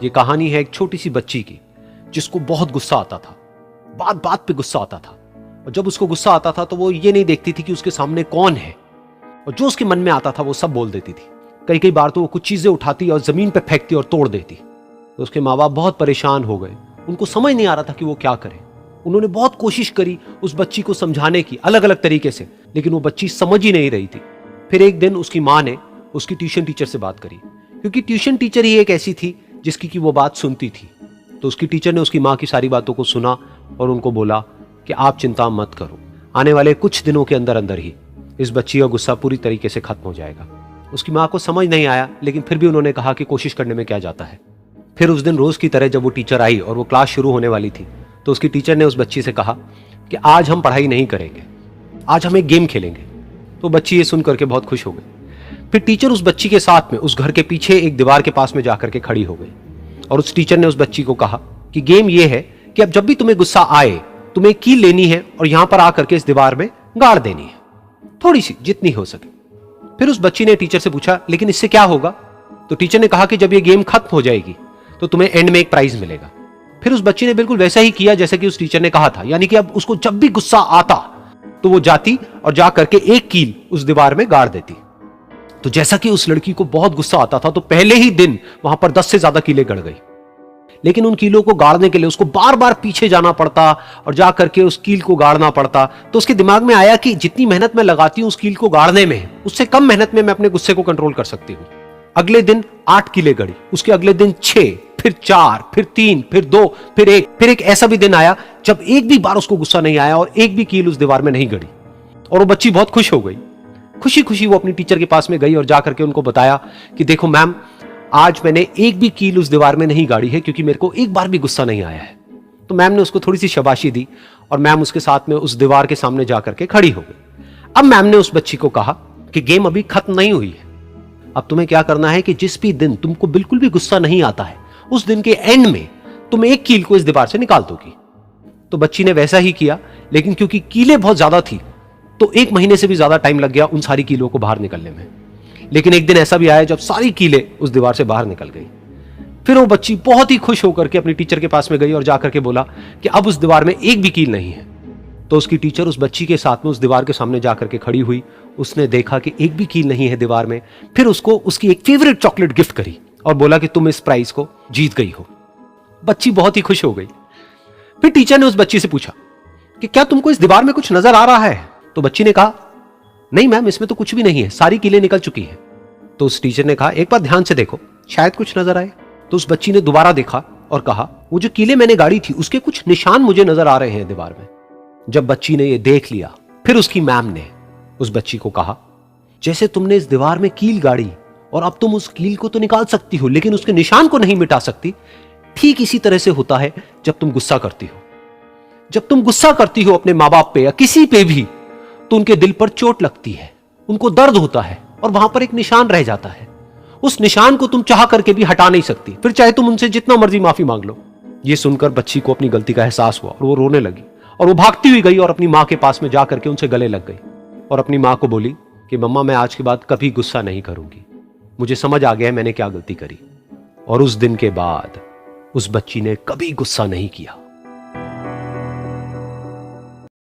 ये कहानी है एक छोटी सी बच्ची की जिसको बहुत गुस्सा आता था, बात बात पे गुस्सा आता था। और जब उसको गुस्सा आता था तो वो ये नहीं देखती थी कि उसके सामने कौन है, और जो उसके मन में आता था वो सब बोल देती थी। कई कई बार तो वो कुछ चीजें उठाती और जमीन पे फेंकती और तोड़ देती। तो उसके माँ बाप बहुत परेशान हो गए, उनको समझ नहीं आ रहा था कि वो क्या करें। उन्होंने बहुत कोशिश करी उस बच्ची को समझाने की अलग अलग तरीके से, लेकिन वो बच्ची समझ ही नहीं रही थी। फिर एक दिन उसकी माँ ने उसकी ट्यूशन टीचर से बात करी, क्योंकि ट्यूशन टीचर ही एक ऐसी थी जिसकी कि वो बात सुनती थी। तो उसकी टीचर ने उसकी माँ की सारी बातों को सुना और उनको बोला कि आप चिंता मत करो, आने वाले कुछ दिनों के अंदर अंदर ही इस बच्ची का गुस्सा पूरी तरीके से खत्म हो जाएगा। उसकी माँ को समझ नहीं आया, लेकिन फिर भी उन्होंने कहा कि कोशिश करने में क्या जाता है। फिर उस दिन रोज की तरह जब वो टीचर आई और वो क्लास शुरू होने वाली थी, तो उसकी टीचर ने उस बच्ची से कहा कि आज हम पढ़ाई नहीं करेंगे, आज हम एक गेम खेलेंगे। तो बच्ची ये सुन करके बहुत खुश हो गई। फिर टीचर उस बच्ची के साथ में उस घर के पीछे एक दीवार के पास में जाकर के खड़ी हो गई, और उस टीचर ने उस बच्ची को कहा कि गेम ये है कि अब जब भी तुम्हें गुस्सा आए, तुम्हें कील लेनी है और यहां पर आकर के इस दीवार में गाड़ देनी है, थोड़ी सी, जितनी हो सके। फिर उस बच्ची ने टीचर से पूछा, लेकिन इससे क्या होगा? तो टीचर ने कहा कि जब ये गेम खत्म हो जाएगी तो तुम्हें एंड में एक प्राइज मिलेगा। फिर उस बच्ची ने बिल्कुल वैसा ही किया जैसा कि उस टीचर ने कहा था, यानी कि अब उसको जब भी गुस्सा आता तो वो जाती और जा करके एक कील उस दीवार में गाड़ देती। तो जैसा कि उस लड़की को बहुत गुस्सा आता था, तो पहले ही दिन वहां पर 10 से ज्यादा कीलें गड़ गई। लेकिन उन कीलों को गाड़ने के लिए उसको बार बार पीछे जाना पड़ता और जा करके उस कील को गाड़ना पड़ता। तो उसके दिमाग में आया कि जितनी मेहनत मैं लगाती हूं उस कील को गाड़ने में, उससे कम मेहनत में मैं अपने गुस्से को कंट्रोल कर सकती हूं। अगले दिन 8 कीलें गड़ी, उसके अगले दिन 6, फिर 4, फिर 3, फिर 2, फिर 1। फिर एक ऐसा भी दिन आया जब एक भी बार उसको गुस्सा नहीं आया और एक भी कील उस दीवार में नहीं गड़ी, और वो बच्ची बहुत खुश हो गई। खुशी खुशी वो अपनी टीचर के पास में गई और जाकर के उनको बताया कि देखो मैम, आज मैंने एक भी कील उस दीवार में नहीं गाड़ी है, क्योंकि मेरे को एक बार भी गुस्सा नहीं आया है। तो मैम ने उसको थोड़ी सी शाबाशी दी और मैम उसके साथ में उस दीवार के सामने जाकर के खड़ी हो गई। अब मैम ने उस बच्ची को कहा कि गेम अभी खत्म नहीं हुई है, अब तुम्हें क्या करना है कि जिस भी दिन तुमको बिल्कुल भी गुस्सा नहीं आता है, उस दिन के एंड में तुम एक कील को इस दीवार से निकाल दोगी। तो बच्ची ने वैसा ही किया, लेकिन क्योंकि कीलें बहुत ज्यादा थी तो 1 महीने से भी ज्यादा टाइम लग गया उन सारी कीलों को बाहर निकलने में। लेकिन एक दिन ऐसा भी आया जब सारी कीलें उस दीवार से बाहर निकल गई। फिर वो बच्ची बहुत ही खुश होकर के अपनी टीचर के पास में गई और जाकर के बोला कि अब उस दीवार में एक भी कील नहीं है। तो उसकी टीचर उस बच्ची के साथ में उस दीवार के सामने जाकर के खड़ी हुई, उसने देखा कि एक भी कील नहीं है दीवार में। फिर उसको उसकी एक फेवरेट चॉकलेट गिफ्ट करी और बोला कि तुम इस प्राइज को जीत गई हो। बच्ची बहुत ही खुश हो गई। फिर टीचर ने उस बच्ची से पूछा कि क्या तुमको इस दीवार में कुछ नजर आ रहा है? तो बच्ची ने कहा, नहीं मैम, इसमें तो कुछ भी नहीं है, सारी कीलें निकल चुकी हैं। तो उस टीचर ने कहा, एक बार ध्यान से देखो, शायद कुछ नजर आए। तो उस बच्ची ने दोबारा देखा और कहा, वो जो कीलें मैंने गाड़ी थी उसके कुछ निशान मुझे नजर आ रहे हैं दीवार में। जब बच्ची ने ये देख लिया, फिर उसकी मैम ने उस बच्ची को कहा, जैसे तुमने इस दीवार में कील गाड़ी और अब तुम उस कील को तो निकाल सकती हो लेकिन उसके निशान को नहीं मिटा सकती, ठीक इसी तरह से होता है जब तुम गुस्सा करती हो। जब तुम गुस्सा करती हो अपने माँ बाप पे या किसी पे भी, तो उनके दिल पर चोट लगती है, उनको दर्द होता है और वहां पर एक निशान रह जाता है। उस निशान को तुम चाह करके भी हटा नहीं सकती, फिर चाहे तुम उनसे जितना मर्जी माफी मांग लो। ये सुनकर बच्ची को अपनी गलती का एहसास हुआ और वो रोने लगी और वो भागती हुई गई और अपनी माँ के पास में जाकर के उनसे गले लग गई और अपनी माँ को बोली कि मम्मा, मैं आज के बाद कभी गुस्सा नहीं करूंगी, मुझे समझ आ गया है मैंने क्या गलती करी। और उस दिन के बाद उस बच्ची ने कभी गुस्सा नहीं किया।